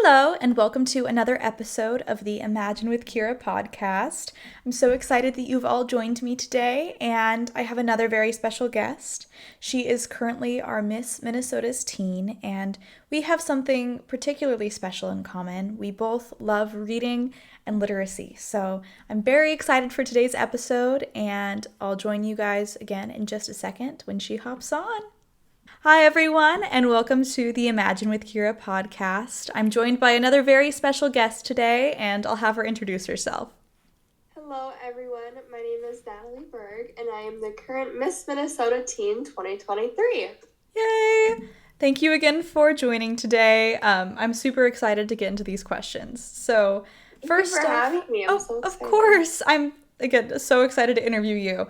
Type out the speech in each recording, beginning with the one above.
Hello, and welcome to another episode of the Imagine with Keira podcast. I'm so excited that you've all joined me today, and I have another very special guest. She is currently our Miss Minnesota's teen, and we have something particularly special in common. We both love reading and literacy, so I'm very excited for today's episode, and I'll join you guys again in just a second when she hops on. Hi, everyone, and welcome to the Imagine with Keira podcast. I'm joined by another very special guest today, and I'll have her introduce herself. Hello, everyone. My name is Natalie Berg, and I am the current Miss Minnesota Teen 2023. Yay! Thank you again for joining today. I'm super excited to get into these questions. So, first Thank you for having me. I'm so of excited. course, I'm again so excited to interview you.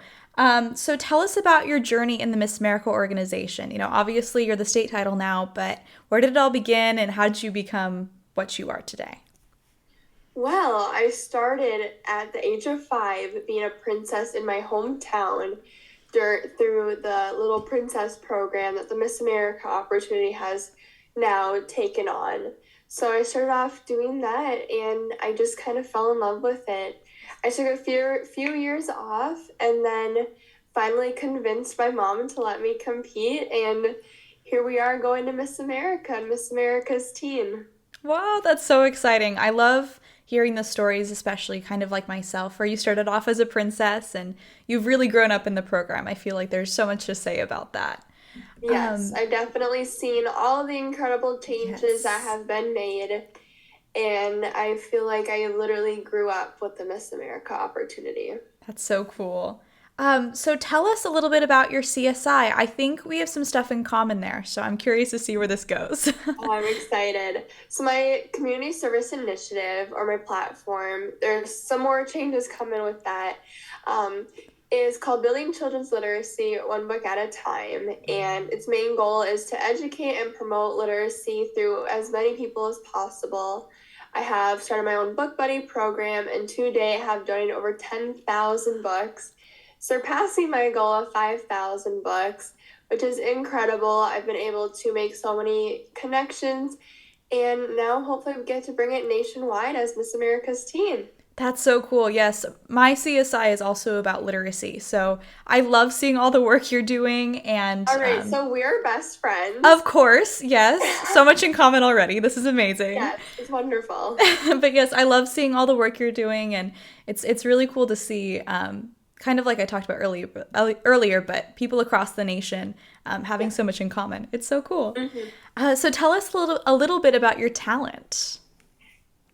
So tell us about your journey in the Miss America organization. You know, obviously you're the state title now, but where did it all begin and how did you become what you are today? Well, I started at the age of 5 being a princess in my hometown through the Little Princess program that the Miss America opportunity has now taken on. So I started off doing that, and I just kind of fell in love with it. I took a few years off and then finally convinced my mom to let me compete, and here we are going to Miss America and Miss America's teen. Wow, that's so exciting. I love hearing the stories, especially kind of like myself, where you started off as a princess and you've really grown up in the program. I feel like there's so much to say about that. Yes, I've definitely seen all the incredible changes that have been made, and I feel like I literally grew up with the Miss America opportunity. That's so cool. So tell us a little bit about your CSI. I think we have some stuff in common there, so I'm curious to see where this goes. Oh, I'm excited. So my community service initiative, or my platform, there's some more changes coming with that, is called Building Children's Literacy One Book at a Time. And its main goal is to educate and promote literacy through as many people as possible. I have started my own book buddy program, and to date have donated over 10,000 books, surpassing my goal of 5,000 books, which is incredible. I've been able to make so many connections, and now hopefully we get to bring it nationwide as Miss America's Teen. That's so cool. Yes, my CSI is also about literacy. So I love seeing all the work you're doing. And all right, so we're best friends. Of course, yes. So much in common already. This is amazing. Yes, it's wonderful. But yes, I love seeing all the work you're doing. And it's really cool to see, kind of like I talked about earlier, but people across the nation having so much in common. It's so cool. Mm-hmm. So tell us a little bit about your talent.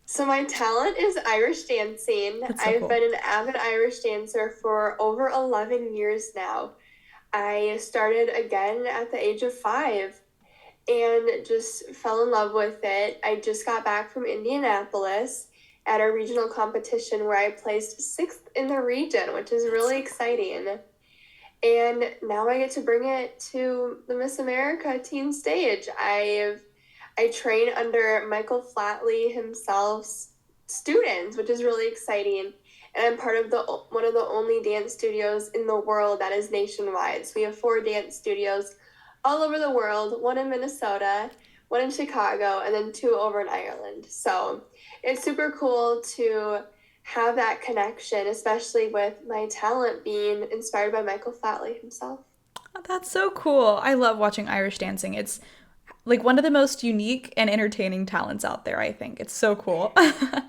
So my talent is Irish dancing. I've been an avid Irish dancer for over 11 years now. I started again at the age of 5 and just fell in love with it. I just got back from Indianapolis at a regional competition where I placed 6th in the region, which is really exciting. And now I get to bring it to the Miss America teen stage. I train under Michael Flatley himself's students, which is really exciting. And I'm part of one of the only dance studios in the world that is nationwide. So we have 4 dance studios all over the world, 1 in Minnesota, 1 in Chicago, and then 2 over in Ireland. So it's super cool to have that connection, especially with my talent being inspired by Michael Flatley himself. Oh, that's so cool. I love watching Irish dancing. It's like one of the most unique and entertaining talents out there, I think. It's so cool. It's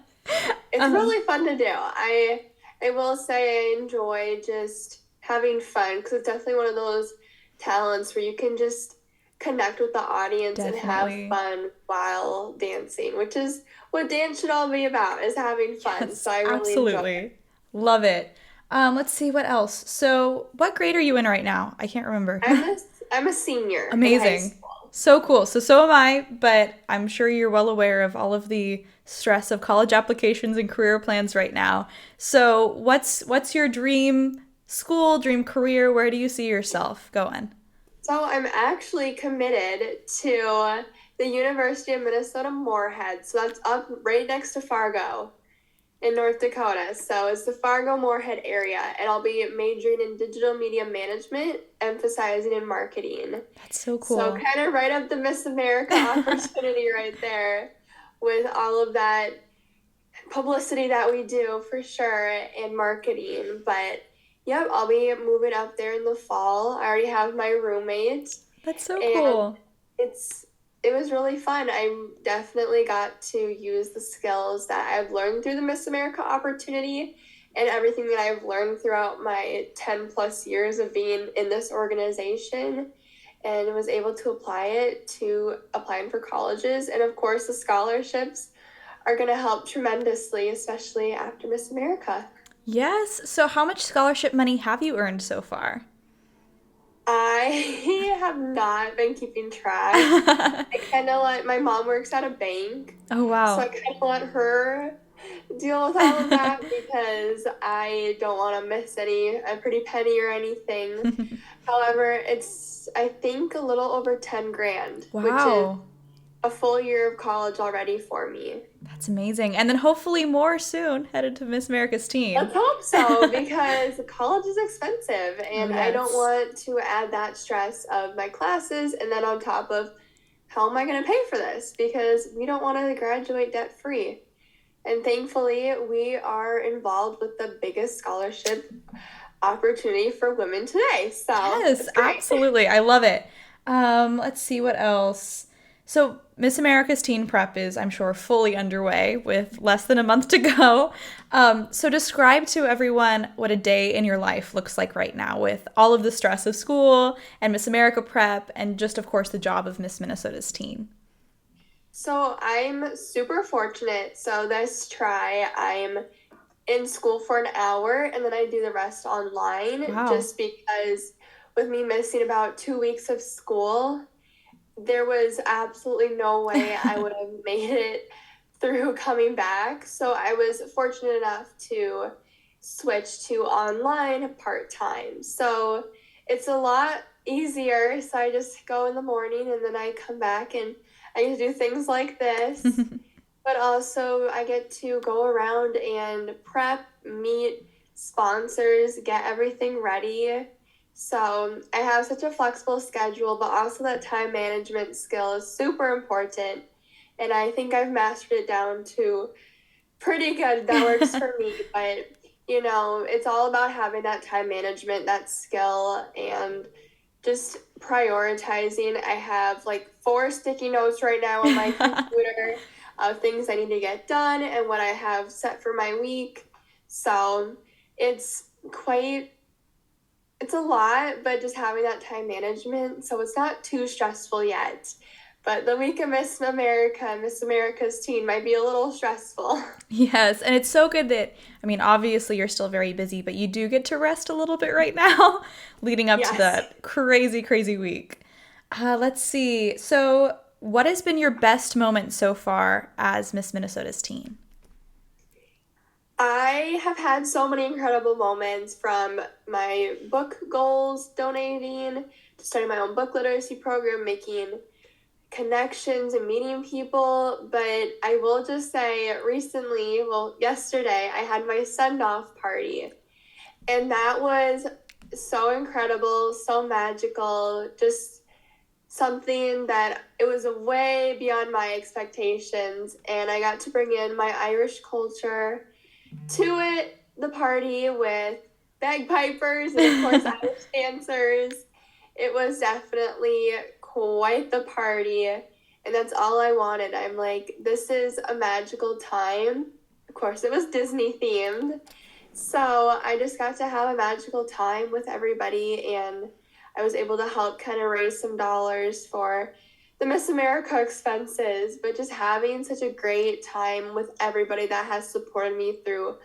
really fun to do. I will say I enjoy just having fun, because it's definitely one of those talents where you can just connect with the audience and have fun while dancing, which is what dance should all be about, is having fun. Yes, so I really enjoy it. Love it. Let's see what else. So what grade are you in right now? I can't remember. I'm a senior. Amazing. In high school. So cool. So am I, but I'm sure you're well aware of all of the stress of college applications and career plans right now. So what's your dream school, dream career? Where do you see yourself going? So I'm actually committed to the University of Minnesota Moorhead. So that's up right next to Fargo in North Dakota. So it's the Fargo-Moorhead area, and I'll be majoring in digital media management, emphasizing in marketing. That's so cool. So kind of right up the Miss America opportunity right there. with all of that publicity that we do for sure and marketing. But yep, I'll be moving up there in the fall. I already have my roommate. That's so And cool. it was really fun. I definitely got to use the skills that I've learned through the Miss America opportunity and everything that I've learned throughout my 10 plus years of being in this organization, and was able to apply it to applying for colleges. And of course, the scholarships are going to help tremendously, especially after Miss America. Yes. So how much scholarship money have you earned so far? I have not been keeping track. I kind of let my mom works at a bank, Oh, so I wow. kind of let her deal with all of that because I don't want to miss a pretty penny or anything. However, it's I think a little over 10 grand, which is Wow. a full year of college already for me. That's amazing. And then hopefully more soon headed to Miss America's Let's team. hope so, because college is expensive Oh, and I don't yes. want to add that stress of my classes and then on top of how am I going to pay for this? Because we don't want to graduate debt free. And thankfully, we are involved with the biggest scholarship opportunity for women today. So Yes, it's great. absolutely. I love it. Let's see what else. So, Miss America's Teen Prep is, I'm sure, fully underway with less than a month to go. So, describe to everyone what a day in your life looks like right now with all of the stress of school and Miss America Prep and just, of course, the job of Miss Minnesota's teen. So I'm super fortunate. So this try, I'm in school for an hour and then I do the rest online Wow. just because with me missing about 2 weeks of school, there was absolutely no way I would have made it through coming back. So I was fortunate enough to switch to online part time. So it's a lot easier. So I just go in the morning and then I come back and I get to do things like this. But also, I get to go around and prep, meet sponsors, get everything ready. So I have such a flexible schedule, but also that time management skill is super important. And I think I've mastered it down to pretty good. That works for me. But, it's all about having that time management, that skill, and just prioritizing. I have like 4 sticky notes right now on my computer of things I need to get done and what I have set for my week. So it's it's a lot, but just having that time management. So it's not too stressful yet. But the week of Miss America, Miss America's teen might be a little stressful. Yes, and it's so good that, I mean, obviously you're still very busy, but you do get to rest a little bit right now, leading up to Yes. that crazy, crazy week. Let's see. So, what has been your best moment so far as Miss Minnesota's teen? I have had so many incredible moments from my book goals, donating, to starting my own book literacy program, making connections and meeting people. But I will just say recently, well, yesterday, I had my send-off party. And that was so incredible, so magical, just something that it was way beyond my expectations. And I got to bring in my Irish culture to the party with bagpipers and, of course, Irish dancers. It was definitely quite the party, and that's all I wanted. I'm like, this is a magical time. Of course, it was Disney themed. So I just got to have a magical time with everybody, and I was able to help kind of raise some dollars for the Miss America expenses, but just having such a great time with everybody that has supported me through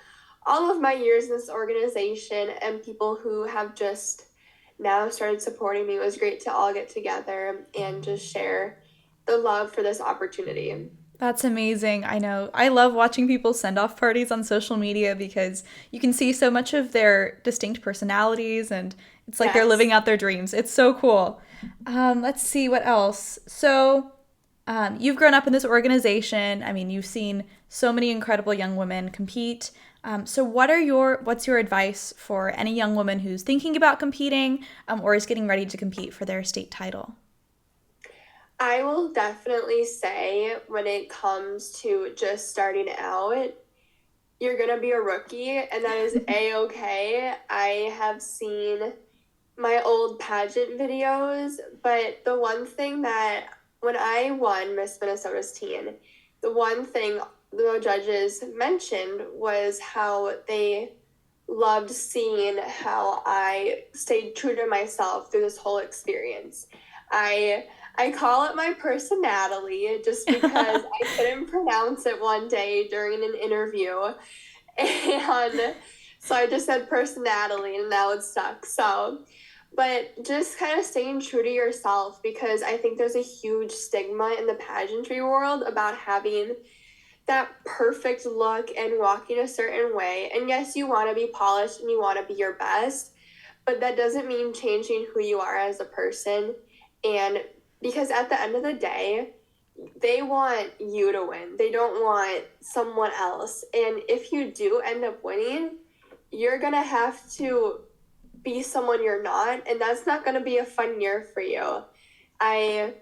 all of my years in this organization and people who have just now started supporting me. It was great to all get together and just share the love for this opportunity. That's amazing. I know. I love watching people send off parties on social media because you can see so much of their distinct personalities and it's like they're living Yes. out their dreams. It's so cool. Let's see what else. So, you've grown up in this organization. I mean, you've seen so many incredible young women compete. So, what's your advice for any young woman who's thinking about competing or is getting ready to compete for their state title? I will definitely say when it comes to just starting out, you're going to be a rookie, and that is A-okay. I have seen my old pageant videos, but the one thing that when I won Miss Minnesota's teen, the one thing the judges mentioned was how they loved seeing how I stayed true to myself through this whole experience. I call it my personality just because I couldn't pronounce it one day during an interview. And so I just said personality and now it stuck. So, but just kind of staying true to yourself, because I think there's a huge stigma in the pageantry world about having that perfect look and walking a certain way. And yes, you want to be polished and you want to be your best, but that doesn't mean changing who you are as a person. And because at the end of the day, they want you to win. They don't want someone else. And if you do end up winning, you're going to have to be someone you're not, and that's not going to be a fun year for you. I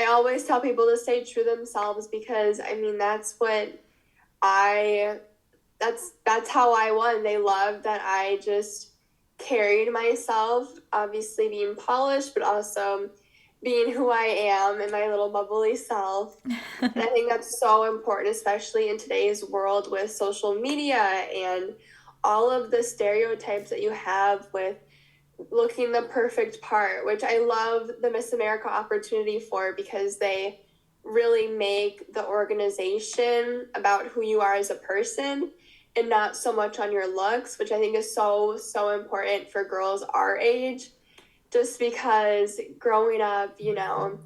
always tell people to stay true to themselves, because I mean I that's how I won. They loved that I just carried myself, obviously being polished, but also being who I am and my little bubbly self. And I think that's so important, especially in today's world with social media and all of the stereotypes that you have with looking the perfect part, which I love the Miss America opportunity for, because they really make the organization about who you are as a person and not so much on your looks, which I think is so, so important for girls our age, just because growing up, you know,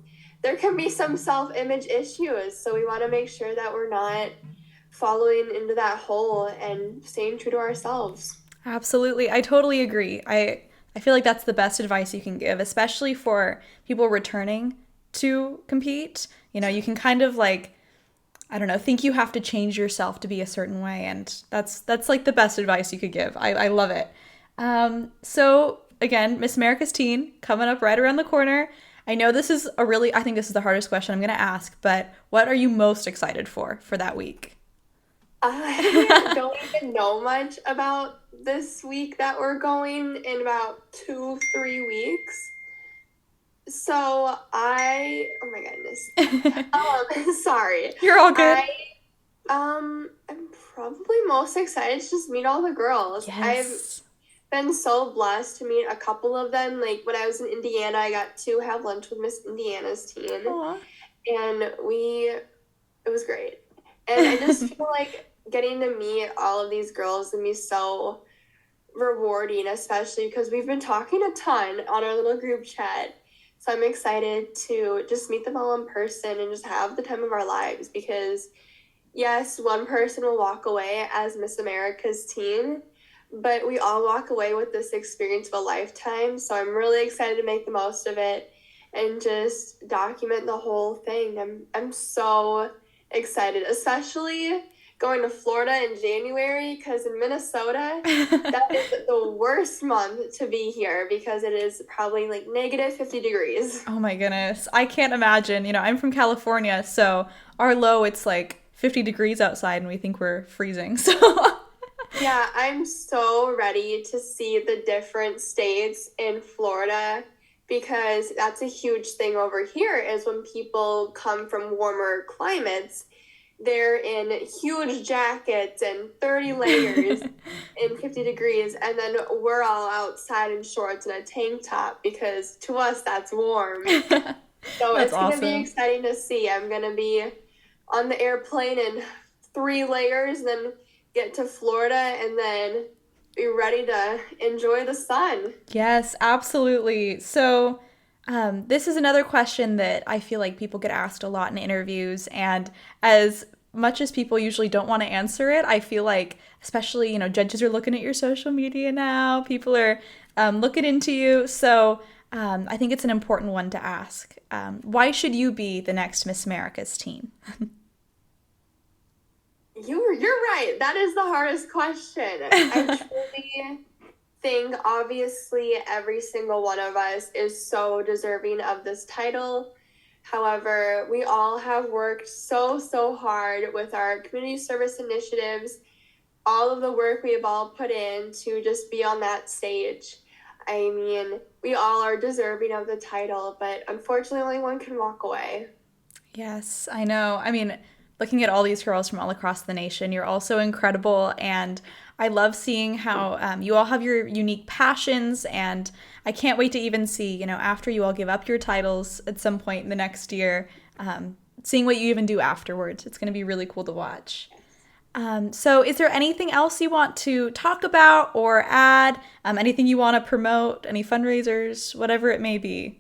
there can be some self-image issues. So we want to make sure that we're not following into that hole and staying true to ourselves. Absolutely. I totally agree. I feel like that's the best advice you can give, especially for people returning to compete. You know, you can kind of like, I don't know, think you have to change yourself to be a certain way, and that's like the best advice you could give. I love it. So again, Miss America's Teen coming up right around the corner. I know this is I think this is the hardest question I'm going to ask, but what are you most excited for that week? I don't even know much about this week that we're going in about 2-3 weeks. So oh my goodness. Sorry. You're all good. I'm probably most excited to just meet all the girls. Yes. I've been so blessed to meet a couple of them. Like when I was in Indiana, I got to have lunch with Miss Indiana's teen. Aww. And it was great. And I just feel like getting to meet all of these girls and be so rewarding, especially because we've been talking a ton on our little group chat. So I'm excited to just meet them all in person and just have the time of our lives, because yes, one person will walk away as Miss America's teen, but we all walk away with this experience of a lifetime. So I'm really excited to make the most of it and just document the whole thing. I'm so excited, especially going to Florida in January, because in Minnesota, that is the worst month to be here, because it is probably like negative 50 degrees. Oh my goodness. I can't imagine. You know, I'm from California, so our low, it's like 50 degrees outside and we think we're freezing. So yeah, I'm so ready to see the different states in Florida, because that's a huge thing over here is when people come from warmer climates, they're in huge jackets and 30 layers in 50 degrees, and then we're all outside in shorts and a tank top, because to us that's warm. So it's going to be exciting to see. I'm going to be on the airplane in 3 layers, then get to Florida, and then be ready to enjoy the sun. Yes, absolutely. So this is another question that I feel like people get asked a lot in interviews, and as much as people usually don't want to answer it, I feel like, especially, you know, judges are looking at your social media now, people are looking into you, so I think it's an important one to ask. Why should you be the next Miss America's teen? You're right. That is the hardest question. I truly think, obviously, every single one of us is so deserving of this title, However, we all have worked so hard with our community service initiatives, all of the work we have all put in to just be on that stage. I mean, we all are deserving of the title, but unfortunately only one can walk away. Yes, I know. I mean, looking at all these girls from all across the nation, you're all so incredible. And I love seeing how you all have your unique passions. And I can't wait to even see, you know, after you all give up your titles at some point in the next year, seeing what you even do afterwards. It's going to be really cool to watch. So is there anything else you want to talk about or add? Anything you want to promote? Any fundraisers? Whatever it may be.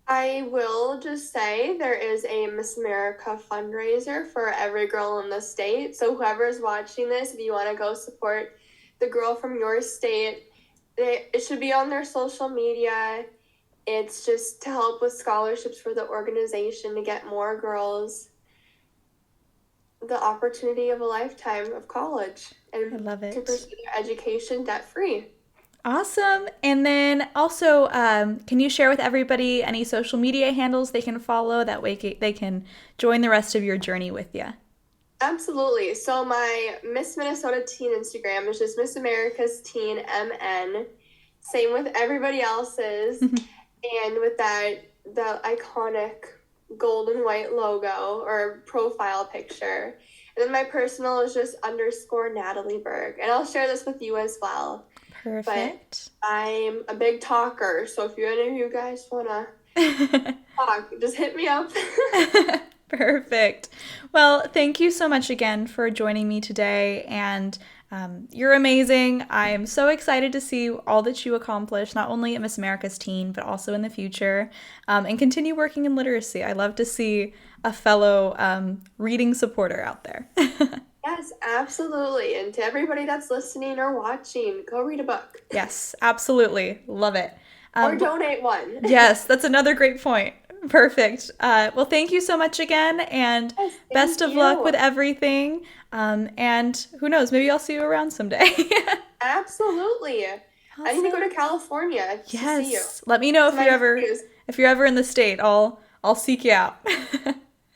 I will just say there is a Miss America fundraiser for every girl in the state. So whoever's watching this, if you want to go support the girl from your state, it should be on their social media. It's just to help with scholarships for the organization to get more girls the opportunity of a lifetime of college and I love it. To pursue their education debt-free. Awesome. And then also, can you share with everybody any social media handles they can follow? That way they can join the rest of your journey with you. Absolutely. So my Miss Minnesota Teen Instagram is just Miss America's Teen MN. Same with everybody else's. And with that, the iconic gold and white logo or profile picture. And then my personal is just _ Natalie Berg. And I'll share this with you as well. Perfect. But I'm a big talker, so if any of you guys want to talk, just hit me up. Perfect. Well, thank you so much again for joining me today, and you're amazing. I am so excited to see all that you accomplish, not only at Miss America's Teen, but also in the future, and continue working in literacy. I love to see a fellow reading supporter out there. Yes, absolutely. And to everybody that's listening or watching, go read a book. Yes, absolutely. Love it. Or donate one. Yes, that's another great point. Perfect. Well, thank you so much again, and yes, best of luck with everything. And who knows, maybe I'll see you around someday. Absolutely. Awesome. I need to go to California to see you. Let me know if you're ever in the state. I'll seek you out.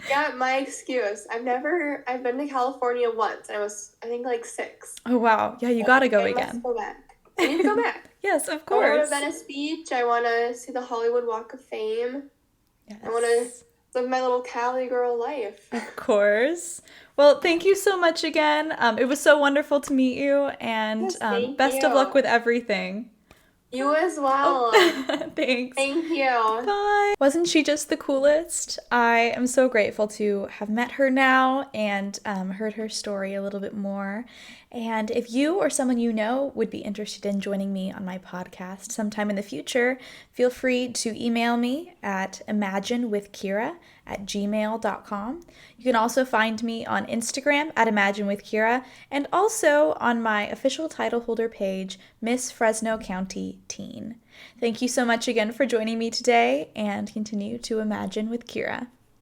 Yeah, my excuse. I've been to California once. I think like 6. Oh, wow. Yeah, you gotta go again. I must go back. I need to go back. Yes, of course. I want to go to Venice Beach. I want to see the Hollywood Walk of Fame. Yes. I want to live my little Cali girl life. Of course. Well, thank you so much again. It was so wonderful to meet you, and best of luck with everything. You as well. Oh. Thanks. Thank you. Bye. Wasn't she just the coolest? I am so grateful to have met her now and heard her story a little bit more. And if you or someone you know would be interested in joining me on my podcast sometime in the future, feel free to email me at imaginewithkeira@gmail.com. You can also find me on Instagram at imaginewithkeira, and also on my official title holder page, Miss Fresno County Teen. Thank you so much again for joining me today, and continue to imagine with Keira.